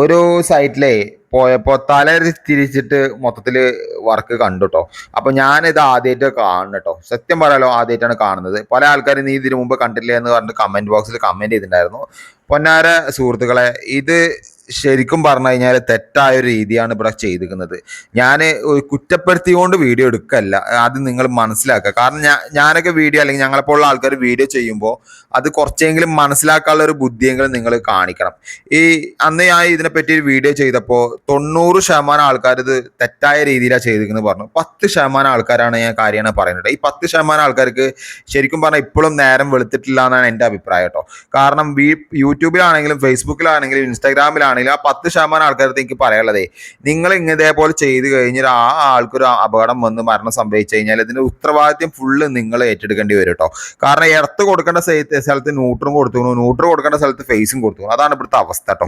ഒരു സൈറ്റിലേ പോയപ്പോൾ തല തിരിച്ചിട്ട് മൊത്തത്തിൽ വർക്ക് കണ്ടു കേട്ടോ. അപ്പൊ ഞാനിത് ആദ്യമായിട്ട് കാണണം കേട്ടോ. സത്യം പറയാലോ, ആദ്യമായിട്ടാണ് കാണുന്നത്. പല ആൾക്കാരും നീ ഇതിനു മുമ്പ് കണ്ടില്ലേ എന്ന് പറഞ്ഞിട്ട് കമന്റ് ബോക്സിൽ കമന്റ് ചെയ്തിട്ടുണ്ടായിരുന്നു. പൊന്നാര സുഹൃത്തുക്കളെ, ഇത് ശരിക്കും പറഞ്ഞു കഴിഞ്ഞാൽ തെറ്റായ ഒരു രീതിയാണ് ഇവിടെ ചെയ്തിരിക്കുന്നത്. ഞാൻ കുറ്റപ്പെടുത്തിക്കൊണ്ട് വീഡിയോ എടുക്കല്ല, അത് നിങ്ങൾ മനസ്സിലാക്കുക. കാരണം ഞാനൊക്കെ വീഡിയോ, അല്ലെങ്കിൽ ഞങ്ങളെപ്പോലുള്ള ആൾക്കാർ വീഡിയോ ചെയ്യുമ്പോൾ അത് കുറച്ചെങ്കിലും മനസ്സിലാക്കാനുള്ള ഒരു ബുദ്ധിയെങ്കിലും നിങ്ങൾ കാണിക്കണം. ഈ അന്ന് ഞാൻ ഇതിനെപ്പറ്റി ഒരു വീഡിയോ ചെയ്തപ്പോൾ 90% ആൾക്കാർ ഇത് തെറ്റായ രീതിയിലാണ് ചെയ്തിരിക്കുന്നത് പറഞ്ഞു. 10% ആൾക്കാരാണ് ഞാൻ കാര്യമാണ് പറയുന്നത്. ഈ 10% ആൾക്കാർക്ക് ശരിക്കും പറഞ്ഞാൽ ഇപ്പോഴും നേരം വെളുത്തിട്ടില്ല എന്നാണ് എൻ്റെ അഭിപ്രായം കേട്ടോ. കാരണം യൂട്യൂബിലാണെങ്കിലും ഫേസ്ബുക്കിലാണെങ്കിലും ഇൻസ്റ്റാഗ്രാമിലാണെങ്കിലും ആ 10% ആൾക്കാർക്ക് എനിക്ക് പറയാനുള്ളതേ, നിങ്ങൾ ഇതേപോലെ ചെയ്ത് കഴിഞ്ഞാൽ ആ ആൾക്കൊരു അപകടം വന്ന് മരണം സംഭവിച്ചു കഴിഞ്ഞാൽ ഇതിന്റെ ഉത്തരവാദിത്വം ഫുള്ള് നിങ്ങൾ ഏറ്റെടുക്കേണ്ടി വരും കേട്ടോ. കാരണം എർത്ത് കൊടുക്കേണ്ട സ്ഥലത്ത് ന്യൂട്രും കൊടുത്തു, ന്യൂട്രൽ കൊടുക്കേണ്ട സ്ഥലത്ത് ഫേസും കൊടുത്തു. അതാണ് ഇവിടുത്തെ അവസ്ഥ കേട്ടോ.